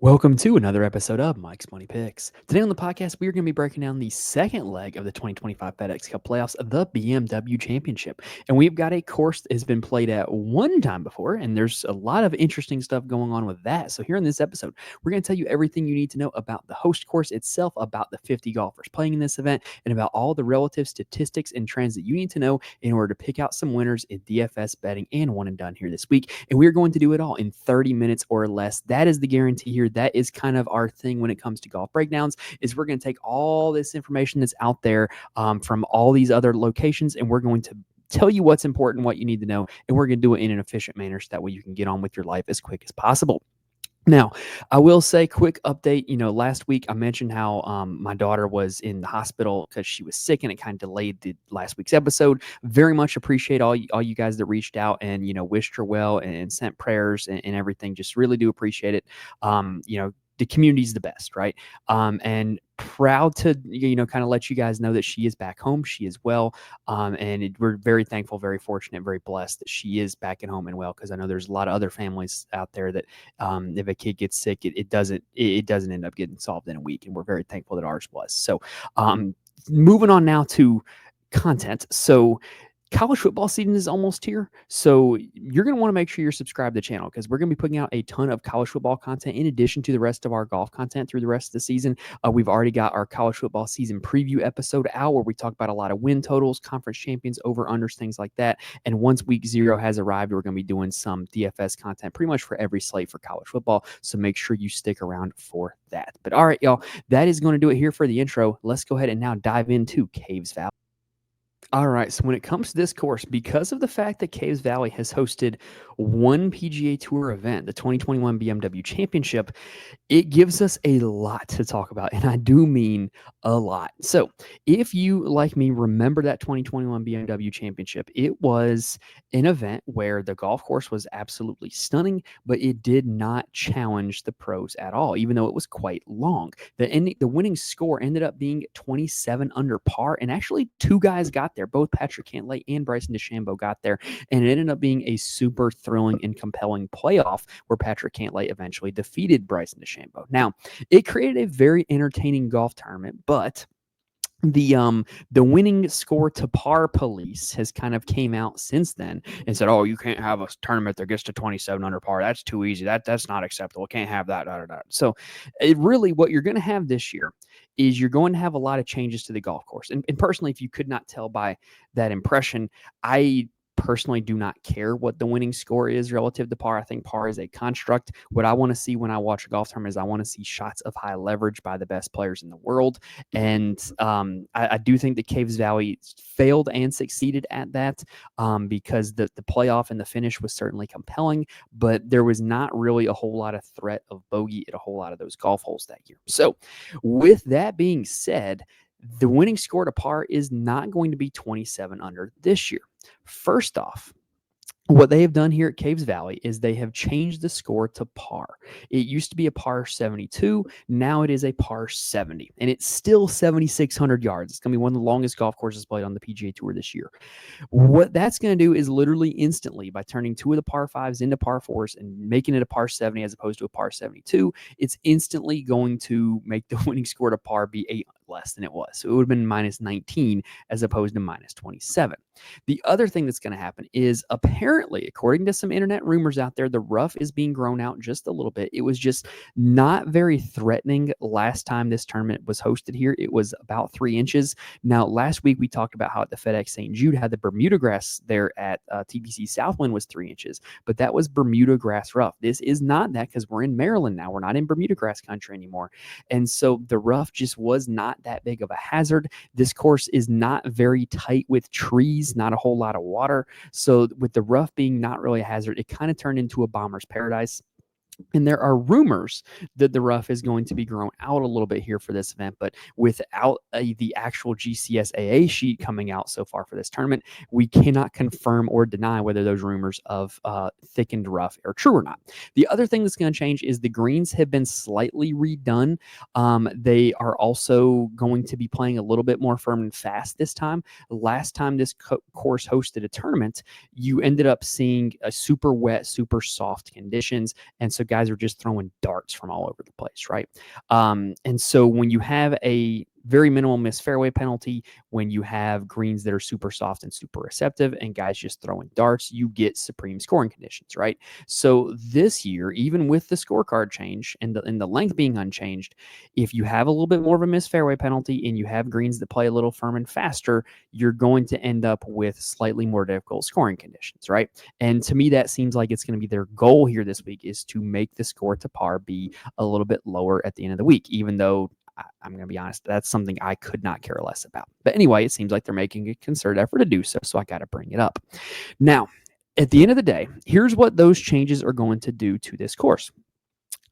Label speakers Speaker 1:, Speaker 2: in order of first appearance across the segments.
Speaker 1: Welcome to another episode of Mike's Money Picks. Today on the podcast, we are going to be breaking down the second leg of the 2025 FedEx Cup playoffs, the BMW Championship. And we've got a course that has been played at one time before, and there's a lot of interesting stuff going on with that. So here in this episode, we're going to tell you everything you need to know about the host course itself, about the 50 golfers playing in this event, and about all the relative statistics and trends that you need to know in order to pick out some winners in DFS betting and one and done here this week. And we're going to do it all in 30 minutes or less. That is the guarantee here. That is kind of our thing when it comes to golf breakdowns, is we're going to take all this information that's out there from all these other locations, and we're going to tell you what's important, what you need to know, and we're going to do it in an efficient manner so that way you can get on with your life as quick as possible. Now, I will say, quick update. Last week I mentioned how my daughter was in the hospital because she was sick, and it kind of delayed the last week's episode. Very much appreciate all you guys that reached out and wished her well and sent prayers and everything. Just really do appreciate it. The community's the best, right? And proud to kind of let you guys know that she is back home. She is well, and we're very thankful, very fortunate, very blessed that she is back at home and well. Because I know there's a lot of other families out there that if a kid gets sick, it doesn't end up getting solved in a week, and we're very thankful that ours was. So, moving on now to content. So, college football season is almost here, so you're going to want to make sure you're subscribed to the channel because we're going to be putting out a ton of college football content in addition to the rest of our golf content through the rest of the season. We've already got our college football season preview episode out where we talk about a lot of win totals, conference champions, over-unders, things like that. And once week 0 has arrived, we're going to be doing some DFS content pretty much for every slate for college football, so make sure you stick around for that. But all right, y'all, that is going to do it here for the intro. Let's go ahead and now dive into Caves Valley. All right, so when it comes to this course, because of the fact that Caves Valley has hosted one PGA Tour event, the 2021 BMW Championship, it gives us a lot to talk about, and I do mean a lot. So if you, like me, remember that 2021 BMW Championship, it was an event where the golf course was absolutely stunning, but it did not challenge the pros at all, even though it was quite long. The winning score ended up being 27 under par, and actually two guys got there. Both Patrick Cantlay and Bryson DeChambeau got there, and it ended up being a super thrilling and compelling playoff where Patrick Cantlay eventually defeated Bryson DeChambeau. Now, it created a very entertaining golf tournament, but the winning score to par police has kind of came out since then and said, "Oh, you can't have a tournament that gets to 27 under par. That's too easy. That's not acceptable. Can't have that." So, what you're going to have this year is you're going to have a lot of changes to the golf course. And personally, if you could not tell by that impression, I personally do not care what the winning score is relative to par. I think par is a construct. What I want to see when I watch a golf tournament is I want to see shots of high leverage by the best players in the world. And I do think that Caves Valley failed and succeeded at that because the playoff and the finish was certainly compelling, but there was not really a whole lot of threat of bogey at a whole lot of those golf holes that year. So with that being said, the winning score to par is not going to be 27 under this year. First off, what they have done here at Caves Valley is they have changed the score to par. It used to be a par 72. Now it is a par 70, and it's still 7,600 yards. It's going to be one of the longest golf courses played on the PGA Tour this year. What that's going to do is literally instantly, by turning two of the par 5s into par 4s and making it a par 70 as opposed to a par 72, it's instantly going to make the winning score to par be 8 less than it was. So it would have been minus 19 as opposed to minus 27. The other thing that's going to happen is, apparently, according to some internet rumors out there, the rough is being grown out just a little bit. It was just not very threatening last time this tournament was hosted here. It was about 3 inches. Now, last week we talked about how at the FedEx St. Jude had the Bermuda grass there at TPC Southwind was 3 inches, but that was Bermuda grass rough. This is not that because we're in Maryland now. We're not in Bermuda grass country anymore. And so the rough just was not that big of a hazard. This course is not very tight with trees, not a whole lot of water. So with the rough being not really a hazard, it kind of turned into a bomber's paradise. And there are rumors that the rough is going to be grown out a little bit here for this event, but without the actual GCSAA sheet coming out so far for this tournament, we cannot confirm or deny whether those rumors of thickened rough are true or not. The other thing that's going to change is the greens have been slightly redone. They are also going to be playing a little bit more firm and fast this time. Last time this course hosted a tournament, you ended up seeing a super wet, super soft conditions, and so so guys are just throwing darts from all over the place, right? And so when you have a very minimal missed fairway penalty, when you have greens that are super soft and super receptive and guys just throwing darts, you get supreme scoring conditions, right? So this year, even with the scorecard change and the length being unchanged, if you have a little bit more of a missed fairway penalty and you have greens that play a little firm and faster, you're going to end up with slightly more difficult scoring conditions, right? And to me, that seems like it's going to be their goal here this week, is to make the score to par be a little bit lower at the end of the week, even though I'm going to be honest, that's something I could not care less about. But anyway, it seems like they're making a concerted effort to do so, so I got to bring it up. Now, at the end of the day, here's what those changes are going to do to this course.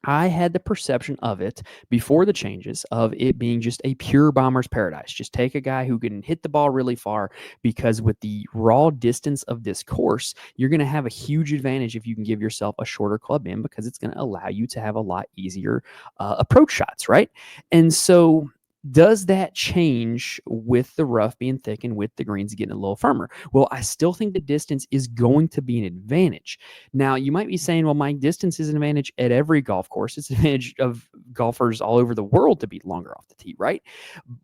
Speaker 1: I had the perception of it before the changes of it being just a pure bomber's paradise. Just take a guy who can hit the ball really far, because with the raw distance of this course, you're going to have a huge advantage if you can give yourself a shorter club in, because it's going to allow you to have a lot easier approach shots, right? And so does that change with the rough being thick and with the greens getting a little firmer? Well, I still think the distance is going to be an advantage. Now, you might be saying, well, Mike, distance is an advantage at every golf course. It's an advantage of golfers all over the world to be longer off the tee, right?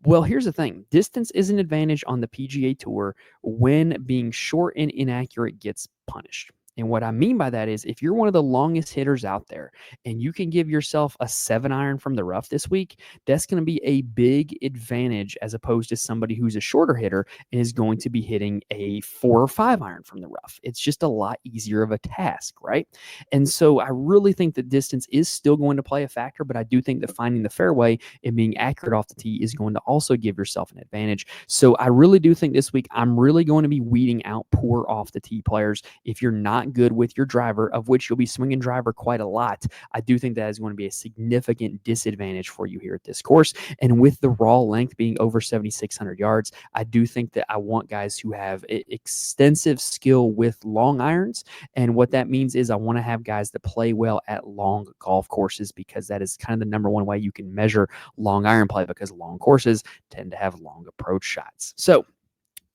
Speaker 1: Well, here's the thing. Distance is an advantage on the PGA Tour when being short and inaccurate gets punished. And what I mean by that is, if you're one of the longest hitters out there and you can give yourself a 7-iron from the rough this week, that's going to be a big advantage as opposed to somebody who's a shorter hitter and is going to be hitting a 4 or 5-iron from the rough. It's just a lot easier of a task, right? And so I really think that distance is still going to play a factor, but I do think that finding the fairway and being accurate off the tee is going to also give yourself an advantage. So I really do think this week I'm really going to be weeding out poor off the tee players. If you're not good with your driver, of which you'll be swinging driver quite a lot, I do think that is going to be a significant disadvantage for you here at this course. And with the raw length being over 7,600 yards, I do think that I want guys who have extensive skill with long irons. And what that means is I want to have guys that play well at long golf courses, because that is kind of the number one way you can measure long iron play, because long courses tend to have long approach shots. So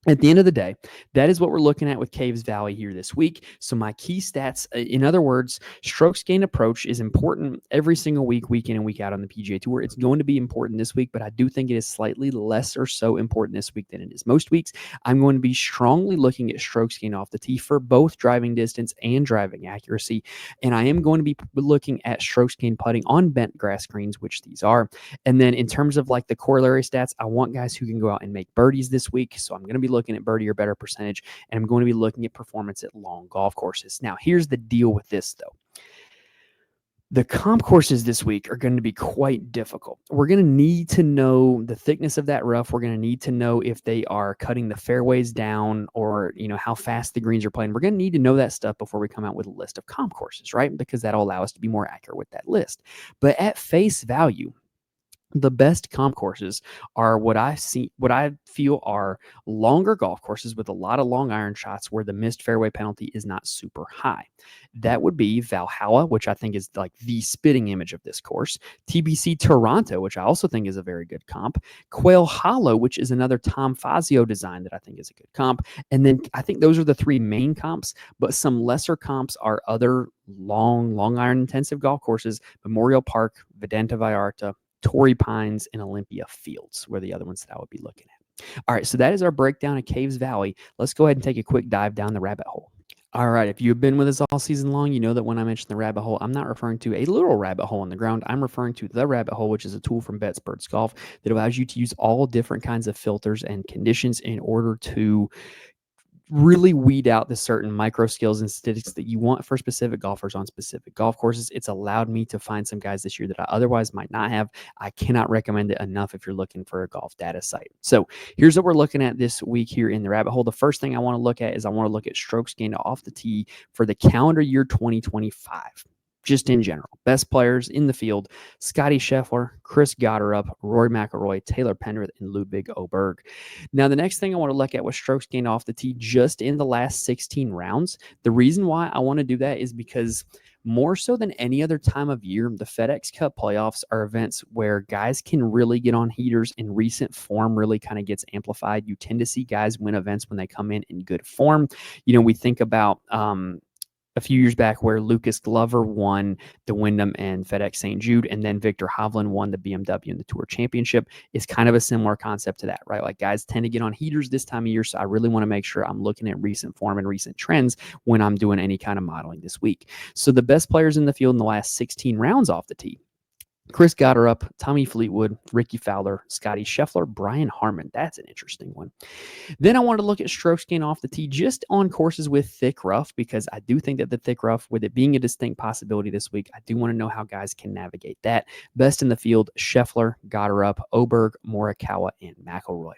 Speaker 1: at the end of the day, that is what we're looking at with Caves Valley here this week. So my key stats, in other words, strokes gained approach is important every single week, week in and week out on the PGA Tour. It's going to be important this week, but I do think it is slightly less or so important this week than it is most weeks. I'm going to be strongly looking at strokes gained off the tee for both driving distance and driving accuracy. And I am going to be looking at strokes gained putting on bent grass greens, which these are. And then in terms of like the corollary stats, I want guys who can go out and make birdies this week. So I'm going to be looking at birdie or better percentage, and I'm going to be looking at performance at long golf courses. Now, here's the deal with this, though. The comp courses this week are going to be quite difficult. We're going to need to know the thickness of that rough. We're going to need to know if they are cutting the fairways down, or, how fast the greens are playing. We're going to need to know that stuff before we come out with a list of comp courses, right? Because that'll allow us to be more accurate with that list. But at face value, the best comp courses are what I feel are longer golf courses with a lot of long iron shots where the missed fairway penalty is not super high. That would be Valhalla, which I think is like the spitting image of this course. TBC Toronto, which I also think is a very good comp. Quail Hollow, which is another Tom Fazio design that I think is a good comp. And then I think those are the three main comps, but some lesser comps are other long iron intensive golf courses: Memorial Park, Vedanta Vallarta, Torrey Pines, and Olympia Fields were the other ones that I would be looking at. All right, so that is our breakdown of Caves Valley. Let's go ahead and take a quick dive down the rabbit hole. All right, if you've been with us all season long, you know that when I mention the rabbit hole, I'm not referring to a literal rabbit hole in the ground. I'm referring to the rabbit hole, which is a tool from BetSperts Golf that allows you to use all different kinds of filters and conditions in order to really weed out the certain micro skills and statistics that you want for specific golfers on specific golf courses. It's allowed me to find some guys this year that I otherwise might not have. I cannot recommend it enough if you're looking for a golf data site. So here's what we're looking at this week here in the rabbit hole. The first thing I want to look at is I want to look at strokes gained off the tee for the calendar year 2025. Just in general, best players in the field: Scotty Scheffler, Chris Gotterup, Rory McIlroy, Taylor Pendrith, and Ludwig Oberg. Now, the next thing I want to look at was strokes gained off the tee just in the last 16 rounds. The reason why I want to do that is because more so than any other time of year, the FedEx Cup playoffs are events where guys can really get on heaters, and recent form really kind of gets amplified. You tend to see guys win events when they come in good form. We think about a few years back where Lucas Glover won the Wyndham and FedEx St. Jude, and then Victor Hovland won the BMW and the Tour Championship, is kind of a similar concept to that, right? Like guys tend to get on heaters this time of year, so I really want to make sure I'm looking at recent form and recent trends when I'm doing any kind of modeling this week. So the best players in the field in the last 16 rounds off the tee: Chris Gotterup, Tommy Fleetwood, Ricky Fowler, Scotty Scheffler, Brian Harman. That's an interesting one. Then I wanted to look at strokes gained off the tee just on courses with thick rough, because I do think that the thick rough, with it being a distinct possibility this week, I do want to know how guys can navigate that. Best in the field: Scheffler, Gotterup, Oberg, Morikawa, and McIlroy.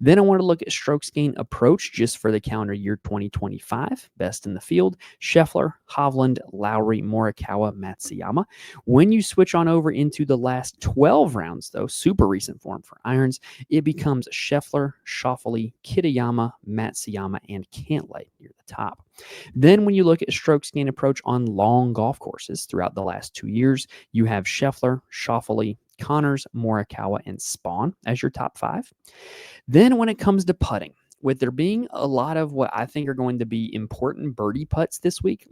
Speaker 1: Then I want to look at strokes gained approach just for the calendar year 2025. Best in the field: Scheffler, Hovland, Lowry, Morikawa, Matsuyama. When you switch on over into the last 12 rounds, though, super recent form for irons, it becomes Scheffler, Schauffele, Kitayama, Matsuyama, and Cantlay near the top. Then when you look at strokes gained approach on long golf courses throughout the last 2 years, you have Scheffler, Schauffele, Connors, Morikawa, and Spawn as your top 5. Then when it comes to putting, with there being a lot of what I think are going to be important birdie putts this week,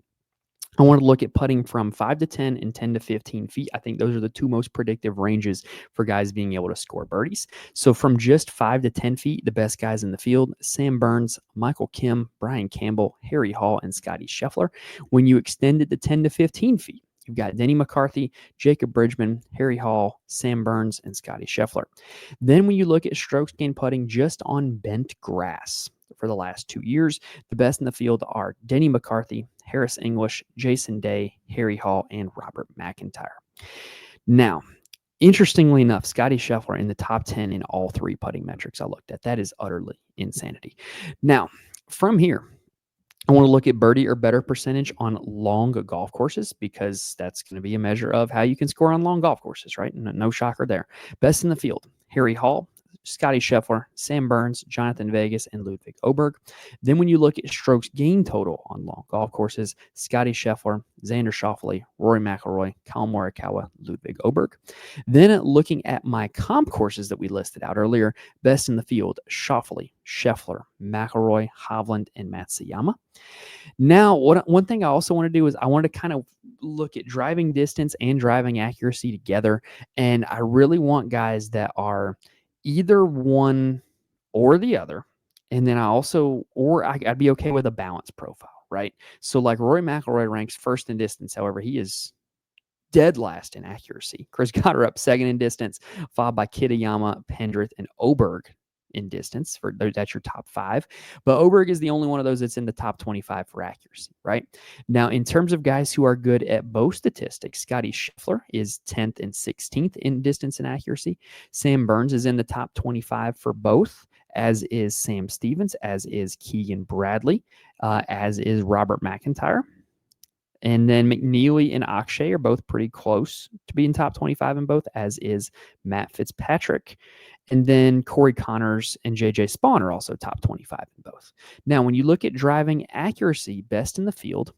Speaker 1: I want to look at putting from 5 to 10 and 10 to 15 feet. I think those are the two most predictive ranges for guys being able to score birdies. So from just 5 to 10 feet, the best guys in the field: Sam Burns, Michael Kim, Brian Campbell, Harry Hall, and Scotty Scheffler. When you extend it to 10 to 15 feet, you've got Denny McCarthy, Jacob Bridgman, Harry Hall, Sam Burns, and Scotty Scheffler. Then when you look at strokes gained putting just on bent grass for the last 2 years, the best in the field are Denny McCarthy, Harris English, Jason Day, Harry Hall, and Robert McIntyre. Now, interestingly enough, Scotty Scheffler in the top 10 in all 3 putting metrics I looked at. That is utterly insanity. Now, from here, I want to look at birdie or better percentage on long golf courses, because that's going to be a measure of how you can score on long golf courses, right? No shocker there. Best in the field: Harry Hall, Scotty Scheffler, Sam Burns, Jonathan Vegas, and Ludwig Oberg. Then when you look at strokes gained total on long golf courses: Scotty Scheffler, Xander Schauffele, Rory McIlroy, Collin Morikawa, Ludwig Oberg. Then looking at my comp courses that we listed out earlier: best in the field: Schauffele, Scheffler, McIlroy, Hovland, and Matsuyama. Now, one thing I also want to do is I want to kind of look at driving distance and driving accuracy together, and I really want guys that are either one or the other. And then I'd be okay with a balanced profile, right? So like Rory McIlroy ranks first in distance. However, he is dead last in accuracy. Chris Gotterup second in distance, followed by Kitayama, Pendrith, and Oberg in distance. That's your top 5. But Oberg is the only one of those that's in the top 25 for accuracy, right? Now, in terms of guys who are good at both statistics, Scotty Scheffler is 10th and 16th in distance and accuracy. Sam Burns is in the top 25 for both, as is Sam Stevens, as is Keegan Bradley, as is Robert McIntyre. And then McNeely and Akshay are both pretty close to being top 25 in both, as is Matt Fitzpatrick. And then Corey Connors and JJ Spawn are also top 25 in both. Now, when you look at driving accuracy, best in the field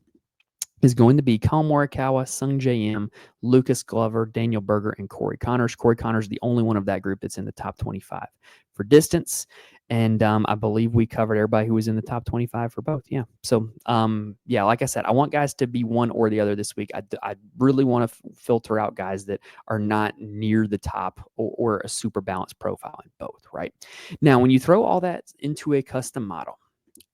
Speaker 1: is going to be Collin Morikawa, Sung J M, Lucas Glover, Daniel Berger, and Corey Connors. Corey Connors is the only one of that group that's in the top 25 for distance. And I believe we covered everybody who was in the top 25 for both. Yeah. So, like I said, I want guys to be one or the other this week. I really want to filter out guys that are not near the top or a super balanced profile in both, right? Now, when you throw all that into a custom model,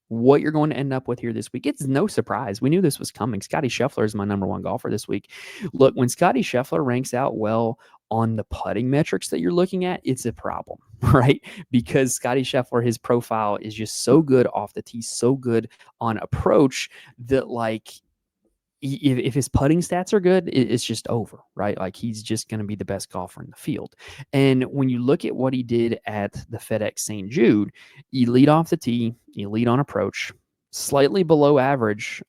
Speaker 1: what you're going to end up with here this week, it's no surprise. We knew this was coming. Scotty Scheffler is my number 1 golfer this week. Look, when Scotty Scheffler ranks out well on the putting metrics that you're looking at, it's a problem, right? Because Scotty Scheffler, his profile is just so good off the tee, so good on approach that, like, if his putting stats are good, it's just over, right? Like, he's just going to be the best golfer in the field. And when you look at what he did at the FedEx St. Jude, you lead off the tee, you lead on approach, slightly below average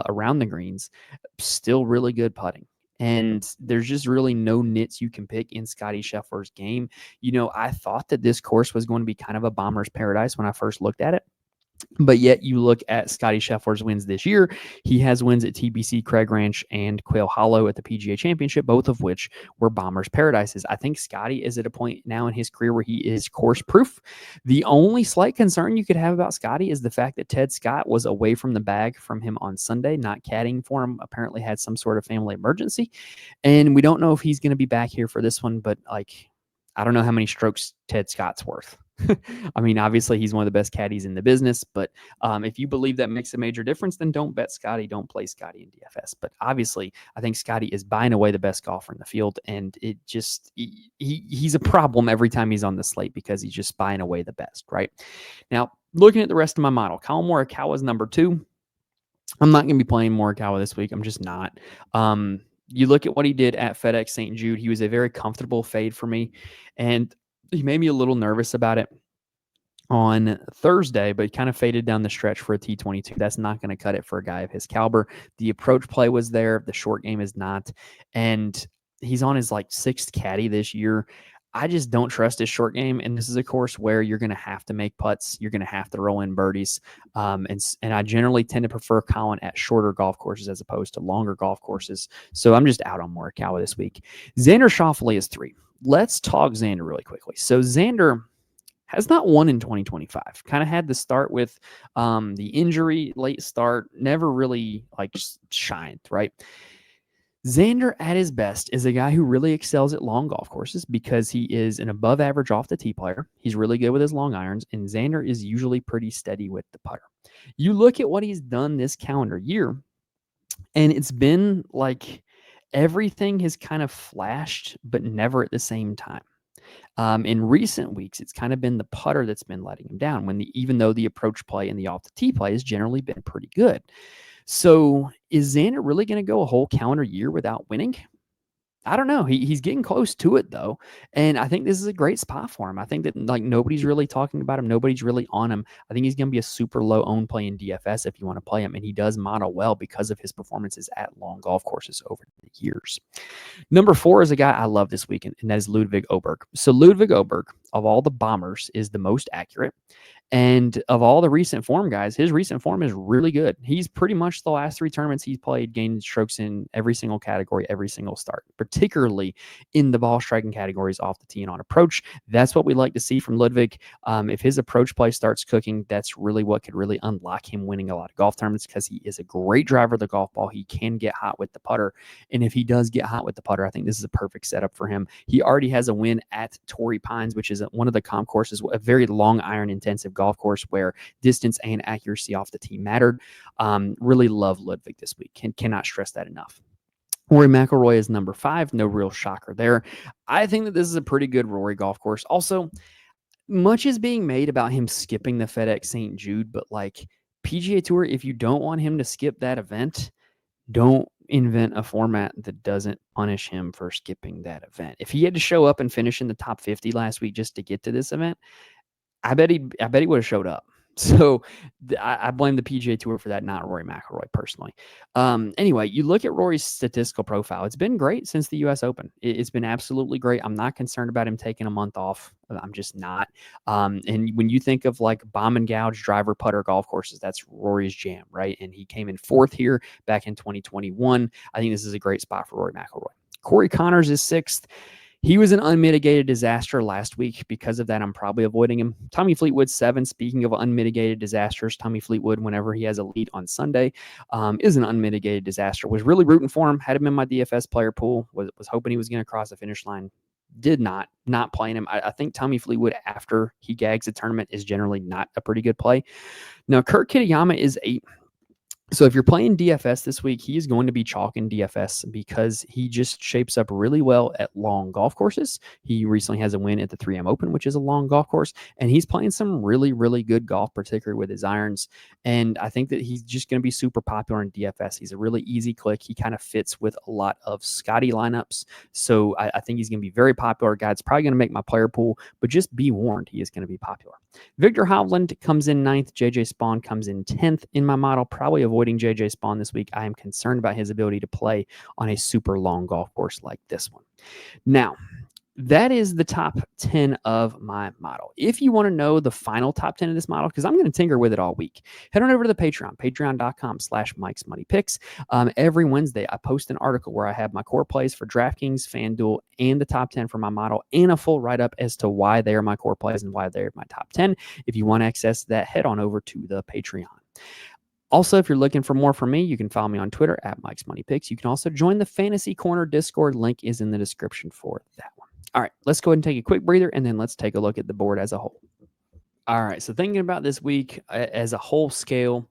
Speaker 1: around the greens, still really good putting. And there's just really no nits you can pick in Scotty Scheffler's game. I thought that this course was going to be kind of a bomber's paradise when I first looked at it. But yet you look at Scotty Scheffler's wins this year. He has wins at TBC, Craig Ranch, and Quail Hollow at the PGA Championship, both of which were Bombers' paradises. I think Scotty is at a point now in his career where he is course proof. The only slight concern you could have about Scotty is the fact that Ted Scott was away from the bag from him on Sunday, not caddying for him, apparently had some sort of family emergency. And we don't know if he's going to be back here for this one, but I don't know how many strokes Ted Scott's worth. I mean, obviously he's one of the best caddies in the business, but if you believe that makes a major difference, then don't bet Scotty. Don't play Scotty in DFS. But obviously, I think Scotty is by and away the best golfer in the field, and it just he's a problem every time he's on the slate because he's just by and away the best, right? Now, looking at the rest of my model, Colin Morikawa is number 2. I'm not going to be playing Morikawa this week. I'm just not. You look at what he did at FedEx St. Jude. He was a very comfortable fade for me, and he made me a little nervous about it on Thursday, but kind of faded down the stretch for a T22. That's not going to cut it for a guy of his caliber. The approach play was there. The short game is not. And he's on his 6th caddy this year. I just don't trust his short game. And this is a course where you're going to have to make putts. You're going to have to roll in birdies. And I generally tend to prefer Colin at shorter golf courses as opposed to longer golf courses. So I'm just out on Morikawa this week. Xander Schauffele is 3. Let's talk Xander really quickly. So Xander has not won in 2025. Kind of had to start with the injury, late start, never really shined, right? Xander at his best is a guy who really excels at long golf courses because he is an above average off the tee player. He's really good with his long irons, and Xander is usually pretty steady with the putter. You look at what he's done this calendar year, and it's been everything has kind of flashed, but never at the same time. In recent weeks, it's kind of been the putter that's been letting him down even though the approach play and the off the tee play has generally been pretty good. So is Xander really going to go a whole calendar year without winning? I don't know. He's getting close to it though. And I think this is a great spot for him. I think that nobody's really talking about him. Nobody's really on him. I think he's going to be a super low owned play in DFS if you want to play him. And he does model well because of his performances at long golf courses over the years. Number 4 is a guy I love this weekend, and that is Ludwig Oberg. So Ludwig Oberg, of all the bombers, is the most accurate. And of all the recent form guys, his recent form is really good. He's pretty much the last 3 tournaments he's played gained strokes in every single category, every single start, particularly in the ball striking categories off the tee and on approach. That's what we like to see from Ludwig. If his approach play starts cooking, that's really what could really unlock him winning a lot of golf tournaments because he is a great driver of the golf ball. He can get hot with the putter. And if he does get hot with the putter, I think this is a perfect setup for him. He already has a win at Torrey Pines, which is one of the comp courses, a very long iron intensive golf course where distance and accuracy off the tee mattered. Really love Ludwig this week. Cannot stress that enough. Rory McIlroy is number 5. No real shocker there. I think that this is a pretty good Rory golf course. Also, much is being made about him skipping the FedEx St. Jude, but PGA Tour, if you don't want him to skip that event, don't invent a format that doesn't punish him for skipping that event. If he had to show up and finish in the top 50 last week just to get to this event, I bet he would have showed up. So I blame the PGA Tour for that, not Rory McIlroy personally. Anyway, you look at Rory's statistical profile. It's been great since the U.S. Open. It's been absolutely great. I'm not concerned about him taking a month off. I'm just not. And when you think of bomb and gouge driver putter golf courses, that's Rory's jam, right? And he came in 4th here back in 2021. I think this is a great spot for Rory McIlroy. Corey Connors is 6th. He was an unmitigated disaster last week. Because of that, I'm probably avoiding him. Tommy Fleetwood, 7. Speaking of unmitigated disasters, Tommy Fleetwood, whenever he has a lead on Sunday, is an unmitigated disaster. Was really rooting for him. Had him in my DFS player pool. Was hoping he was going to cross the finish line. Did not playing him. I think Tommy Fleetwood, after he gags a tournament, is generally not a pretty good play. Now, Kurt Kitayama is 8. So if you're playing DFS this week, he is going to be chalk in DFS because he just shapes up really well at long golf courses. He recently has a win at the 3M Open, which is a long golf course, and he's playing some really, really good golf, particularly with his irons. And I think that he's just going to be super popular in DFS. He's a really easy click. He kind of fits with a lot of Scotty lineups. So I think he's going to be very popular. Guys, probably going to make my player pool, but just be warned, he is going to be popular. Victor Hovland comes in 9th. JJ Spawn comes in 10th in my model. Probably avoiding JJ Spawn this week. I am concerned about his ability to play on a super long golf course like this one. Now, that is the top 10 of my model. If you want to know the final top 10 of this model, because I'm going to tinker with it all week, head on over to the Patreon, patreon.com/Mike'sMoneyPicks. Every Wednesday, I post an article where I have my core plays for DraftKings, FanDuel, and the top 10 for my model, and a full write-up as to why they are my core plays and why they're my top 10. If you want access to that, head on over to the Patreon. Also, if you're looking for more from me, you can follow me on Twitter at Mike's Money Picks. You can also join the Fantasy Corner Discord. Link is in the description for that one. All right, let's go ahead and take a quick breather, and then let's take a look at the board as a whole. All right, so thinking about this week as a whole scale,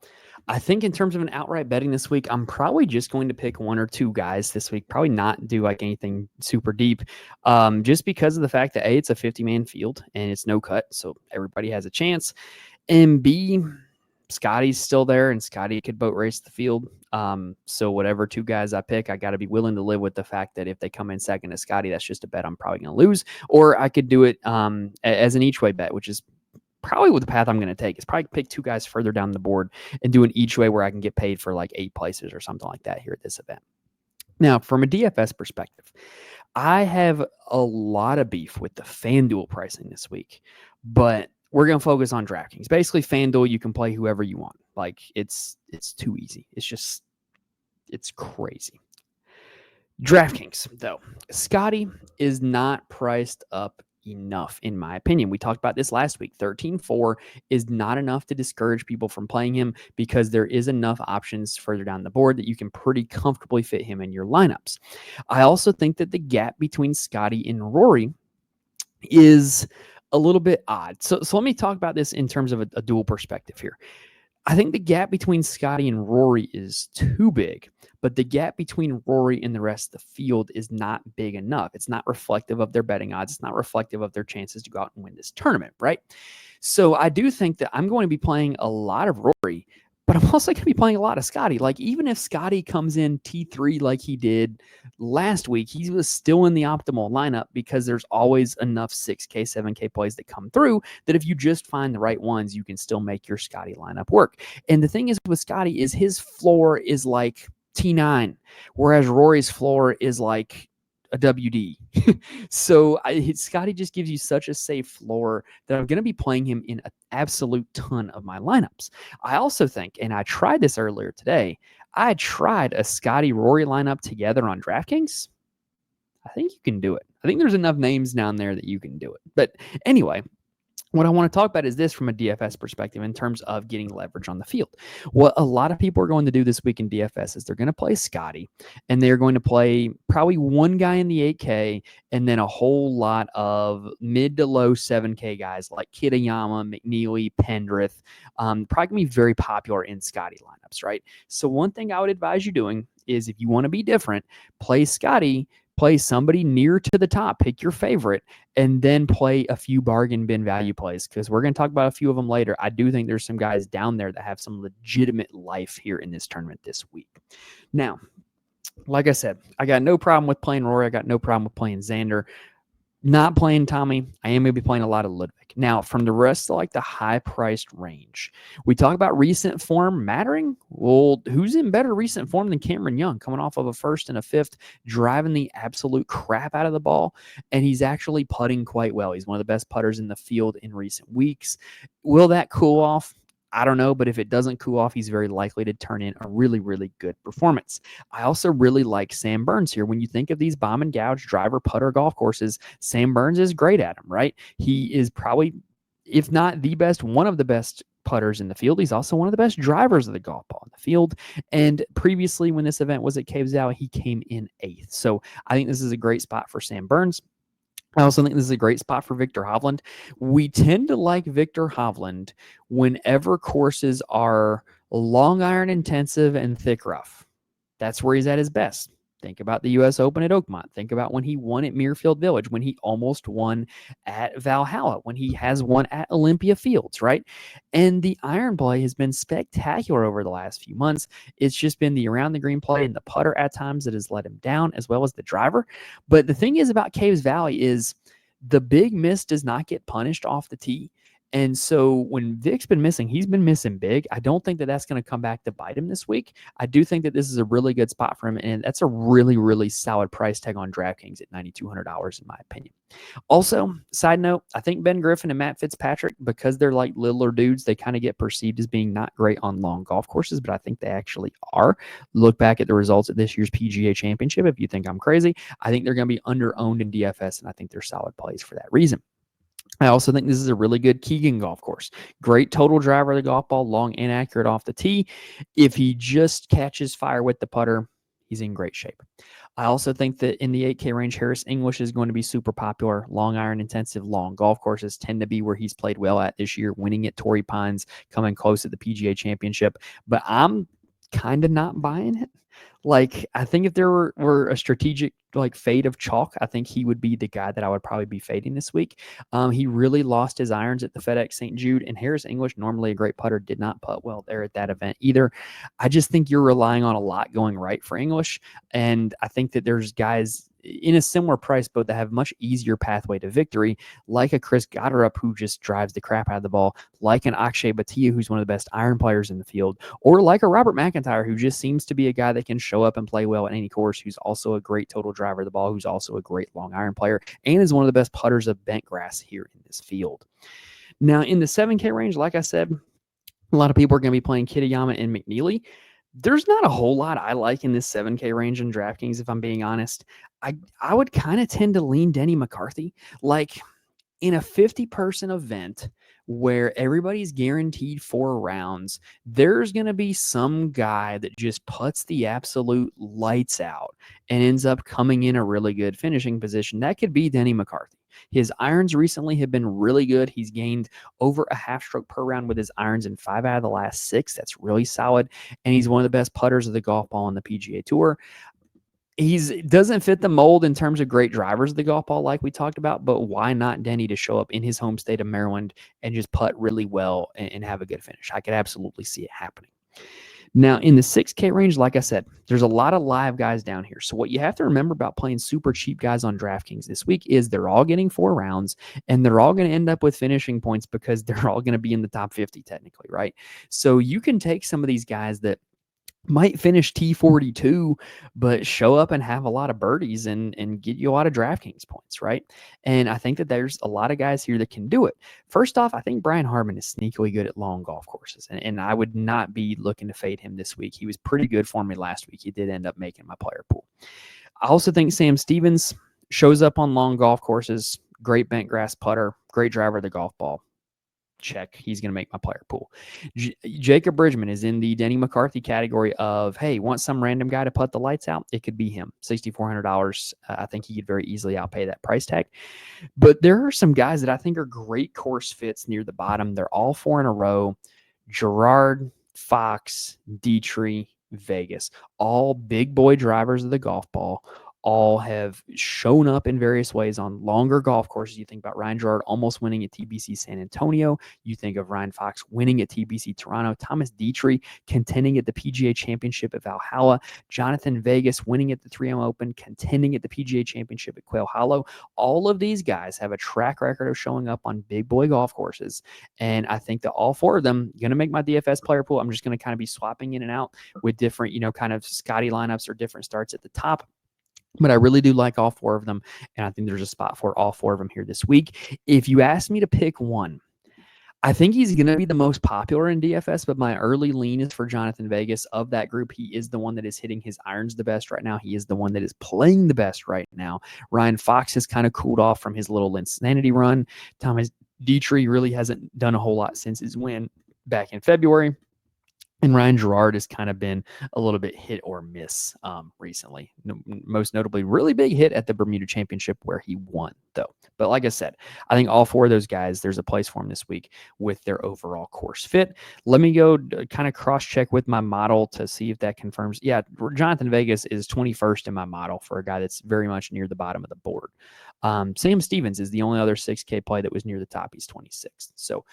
Speaker 1: I think in terms of an outright betting this week, I'm probably just going to pick one or two guys this week, probably not do like anything super deep, just because of the fact that A, it's a 50-man field, and it's no cut, so everybody has a chance, and B, Scotty's still there, and Scotty could boat race the field. So whatever two guys I pick, I got to be willing to live with the fact that if they come in second to Scotty, that's just a bet I'm probably going to lose. Or I could do it as an each way bet, which is probably what the path I'm going to take. Is probably pick two guys further down the board and do an each way where I can get paid for like 8 places or something like that here at this event. Now, from a DFS perspective, I have a lot of beef with the FanDuel pricing this week, but we're going to focus on DraftKings. Basically, FanDuel, you can play whoever you want. Like, it's too easy. It's crazy. DraftKings, though, Scotty is not priced up enough, in my opinion. We talked about this last week. 13-4 is not enough to discourage people from playing him because there is enough options further down the board that you can pretty comfortably fit him in your lineups. I also think that the gap between Scotty and Rory is a little bit odd. So let me talk about this in terms of a dual perspective here. I think the gap between Scotty and Rory is too big, but the gap between Rory and the rest of the field is not big enough. It's not reflective of their betting odds. It's not reflective of their chances to go out and win this tournament, right? So I do think that I'm going to be playing a lot of Rory, but I'm also going to be playing a lot of Scotty. Like, even if Scotty comes in T3 like he did last week, he was still in the optimal lineup because there's always enough 6K, 7K plays that come through that if you just find the right ones, you can still make your Scotty lineup work. And the thing is with Scotty is his floor is like T9, whereas Rory's floor is like a WD. So Scotty just gives you such a safe floor that I'm going to be playing him in an absolute ton of my lineups. I also think, and I tried this earlier today, I tried a Scotty Rory lineup together on DraftKings. I think you can do it. I think there's enough names down there that you can do it. But anyway, what I want to talk about is this from a DFS perspective in terms of getting leverage on the field. What a lot of people are going to do this week in DFS is they're going to play Scotty, and they're going to play probably one guy in the 8K and then a whole lot of mid to low 7K guys like Kitayama, McNeely, Pendrith. Probably going to be very popular in Scotty lineups, right? So one thing I would advise you doing is if you want to be different, play Scotty, play somebody near to the top, pick your favorite, and then play a few bargain bin value plays because we're going to talk about a few of them later. I do think there's some guys down there that have some legitimate life here in this tournament this week. Now, like I said, I got no problem with playing Rory. I got no problem with playing Xander. Not playing Tommy. I am going to be playing a lot of Ludwig. Now, from the rest of like the high-priced range, we talk about recent form mattering. Well, who's in better recent form than Cameron Young, coming off of a first and a fifth, driving the absolute crap out of the ball, and he's actually putting quite well. He's one of the best putters in the field in recent weeks. Will that cool off? I don't know, but if it doesn't cool off, he's very likely to turn in a really, really good performance. I also really like Sam Burns here. When you think of these bomb and gouge driver putter golf courses, Sam Burns is great at them, right? He is probably, if not the best, one of the best putters in the field. He's also one of the best drivers of the golf ball in the field. And previously, when this event was at Caves Valley, he came in 8th. So I think this is a great spot for Sam Burns. I also think this is a great spot for Victor Hovland. We tend to like Victor Hovland whenever courses are long iron intensive and thick rough. That's where he's at his best. Think about the U.S. Open at Oakmont. Think about when he won at Muirfield Village, when he almost won at Valhalla, when he has won at Olympia Fields, right? And the iron play has been spectacular over the last few months. It's just been the around the green play and the putter at times that has let him down, as well as the driver. But the thing is about Caves Valley is the big miss does not get punished off the tee. And so when Vic's been missing, he's been missing big. I don't think that that's going to come back to bite him this week. I do think that this is a really good spot for him, and that's a really, really solid price tag on DraftKings at $9,200 in my opinion. Also, side note, I think Ben Griffin and Matt Fitzpatrick, because they're like littler dudes, they kind of get perceived as being not great on long golf courses, but I think they actually are. Look back at the results of this year's PGA Championship. If you think I'm crazy, I think they're going to be under-owned in DFS, and I think they're solid plays for that reason. I also think this is a really good Keegan golf course. Great total driver of the golf ball, long and accurate off the tee. If he just catches fire with the putter, he's in great shape. I also think that in the 8K range, Harris English is going to be super popular. Long iron intensive, long golf courses tend to be where he's played well at this year, winning at Torrey Pines, coming close at the PGA Championship. But I'm kind of not buying it. Like, I think if there were a strategic like fade of chalk, I think he would be the guy that I would probably be fading this week. He really lost his irons at the FedEx St. Jude, and Harris English, normally a great putter, did not putt well there at that event either. I just think you're relying on a lot going right for English, and I think that there's guys in a similar price boat that have much easier pathway to victory, like a Chris Gotterup who just drives the crap out of the ball, like an Akshay Bhatia who's one of the best iron players in the field, or like a Robert McIntyre who just seems to be a guy that can show up and play well at any course, who's also a great total driver of the ball, who's also a great long iron player, and is one of the best putters of bent grass here in this field. Now, in the 7K range, like I said, a lot of people are going to be playing Kitayama and McNeely. There's not a whole lot I like in this 7K range in DraftKings, if I'm being honest. I would kind of tend to lean Denny McCarthy. Like, in a 50-person event where everybody's guaranteed 4 rounds, there's going to be some guy that just puts the absolute lights out and ends up coming in a really good finishing position. That could be Denny McCarthy. His irons recently have been really good. He's gained over a half stroke per round with his irons in 5 out of the last 6. That's really solid. And he's one of the best putters of the golf ball on the PGA Tour. He doesn't fit the mold in terms of great drivers of the golf ball like we talked about, but why not Denny to show up in his home state of Maryland and just putt really well and have a good finish? I could absolutely see it happening. Now, in the 6K range, like I said, there's a lot of live guys down here. So what you have to remember about playing super cheap guys on DraftKings this week is they're all getting 4 rounds, and they're all going to end up with finishing points because they're all going to be in the top 50 technically, right? So you can take some of these guys that might finish T42, but show up and have a lot of birdies and get you a lot of DraftKings points, right? And I think that there's a lot of guys here that can do it. First off, I think Brian Harman is sneakily good at long golf courses, and I would not be looking to fade him this week. He was pretty good for me last week. He did end up making my player pool. I also think Sam Stevens shows up on long golf courses, great bent grass putter, great driver of the golf ball. Check. He's going to make my player pool. Jacob Bridgman is in the Denny McCarthy category of, hey, want some random guy to put the lights out? It could be him. $6,400. I think he could very easily outpay that price tag. But there are some guys that I think are great course fits near the bottom. They're all 4 in a row. Gerard, Fox, Dietrich, Vegas. All big boy drivers of the golf ball. All have shown up in various ways on longer golf courses. You think about Ryan Gerard almost winning at TBC San Antonio. You think of Ryan Fox winning at TBC Toronto. Thomas Dietrich contending at the PGA Championship at Valhalla. Jonathan Vegas winning at the 3M Open, contending at the PGA Championship at Quail Hollow. All of these guys have a track record of showing up on big boy golf courses. And I think that all 4 of them are going to make my DFS player pool. I'm just going to kind of be swapping in and out with different, kind of Scotty lineups or different starts at the top. But I really do like all 4 of them, and I think there's a spot for all 4 of them here this week. If you ask me to pick one, I think he's going to be the most popular in DFS, but my early lean is for Jonathan Vegas. Of that group, he is the one that is hitting his irons the best right now. He is the one that is playing the best right now. Ryan Fox has kind of cooled off from his little Insanity run. Thomas Dietrich really hasn't done a whole lot since his win back in February. And Ryan Gerard has kind of been a little bit hit or miss recently. Most notably, really big hit at the Bermuda Championship where he won, though. But like I said, I think all 4 of those guys, there's a place for them this week with their overall course fit. Let me go kind of cross-check with my model to see if that confirms. Yeah, Jonathan Vegas is 21st in my model for a guy that's very much near the bottom of the board. Sam Stevens is the only other 6K play that was near the top. He's 26th. So,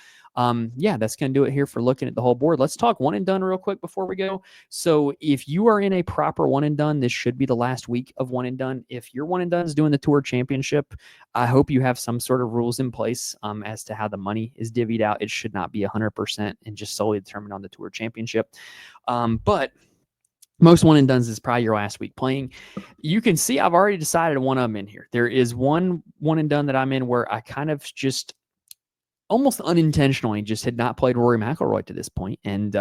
Speaker 1: yeah, that's going to do it here for looking at the whole board. Let's talk one and done real quick before we go. So if you are in a proper one and done, this should be the last week of one and done. If your one and done is doing the Tour Championship, I hope you have some sort of rules in place as to how the money is divvied out. It should not be 100% and just solely determined on the Tour Championship. But most one and dones is probably your last week playing. You can see I've already decided one of them in here. There is one and done that I'm in where I kind of just almost unintentionally just had not played Rory McIlroy to this point. And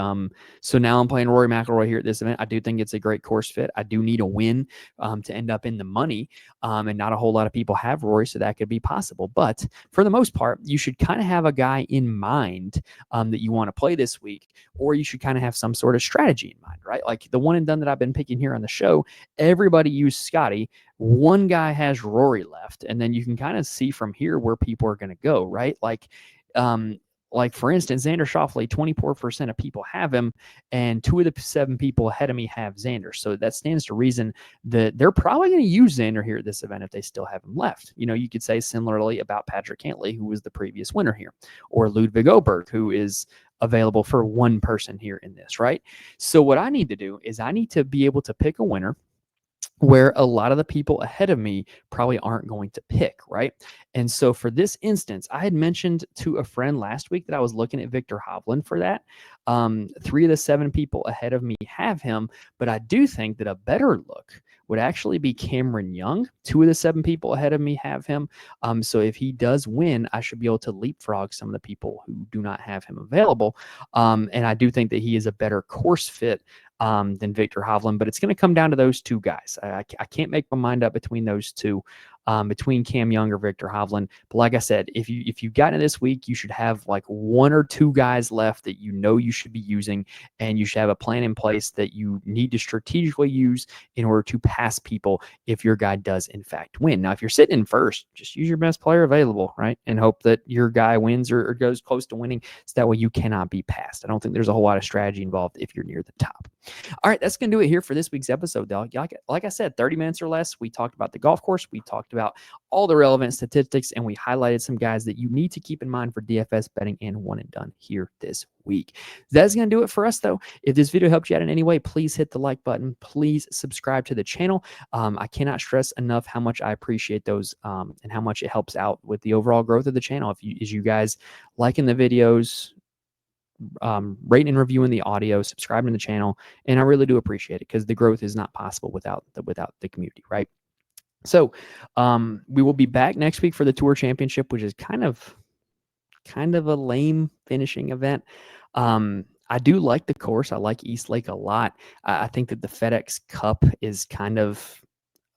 Speaker 1: so now I'm playing Rory McIlroy here at this event. I do think it's a great course fit. I do need a win to end up in the money. And not a whole lot of people have Rory, so that could be possible. But for the most part, you should kind of have a guy in mind that you want to play this week, or you should kind of have some sort of strategy in mind, right? Like the one and done that I've been picking here on the show, everybody used Scotty. One guy has Rory left, and then you can kind of see from here where people are going to go, right? Like for instance, Xander Schauffele, 24% of people have him, and 2 of the 7 people ahead of me have Xander. So that stands to reason that they're probably going to use Xander here at this event if they still have him left. You know, you could say similarly about Patrick Cantlay, who was the previous winner here, or Ludwig Oberg, who is available for one person here in this, right? So what I need to do is I need to be able to pick a winner where a lot of the people ahead of me probably aren't going to pick, right? And so for this instance, I had mentioned to a friend last week that I was looking at Victor Hovland for that. 3 of the 7 people ahead of me have him, but I do think that a better look would actually be Cameron Young. 2 of the 7 people ahead of me have him. So if he does win, I should be able to leapfrog some of the people who do not have him available. And I do think that he is a better course fit than Victor Hovland, but it's going to come down to those 2 guys. I can't make my mind up between those 2, between Cam Young or Victor Hovland. But like I said, if you've gotten it this week, you should have like 1 or 2 guys left that you know you should be using, and you should have a plan in place that you need to strategically use in order to pass people if your guy does in fact win. Now, if you're sitting in first, just use your best player available, right? And hope that your guy wins or goes close to winning, so that way you cannot be passed. I don't think there's a whole lot of strategy involved if you're near the top. All right, that's going to do it here for this week's episode, dog. Like I said, 30 minutes or less. We talked about the golf course. We talked about all the relevant statistics, and we highlighted some guys that you need to keep in mind for DFS betting and one and done here this week. That's going to do it for us, though. If this video helped you out in any way, please hit the like button. Please subscribe to the channel. I cannot stress enough how much I appreciate those and how much it helps out with the overall growth of the channel. As you guys liking the videos, rating and reviewing the audio, subscribing to the channel, and I really do appreciate it, because the growth is not possible without the community, right? So we will be back next week for the Tour Championship, which is kind of a lame finishing event. I do like the course. I like East Lake a lot. I think that the FedEx Cup is kind of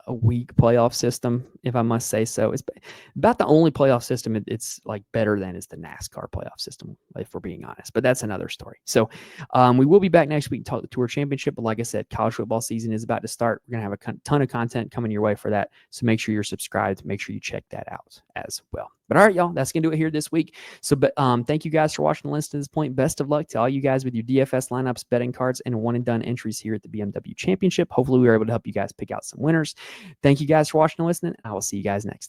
Speaker 1: a weak playoff system, if I must say so. It's about the only playoff system it's like better than is the NASCAR playoff system, if we're being honest. But that's another story. So we will be back next week to talk the Tour Championship. But like I said, college football season is about to start. We're going to have a ton of content coming your way for that. So make sure you're subscribed. Make sure you check that out as well. But all right, y'all, that's going to do it here this week. So thank you guys for watching the list to this point. Best of luck to all you guys with your DFS lineups, betting cards, and one and done entries here at the BMW Championship. Hopefully we were able to help you guys pick out some winners. Thank you guys for watching and listening. I will see you guys next time.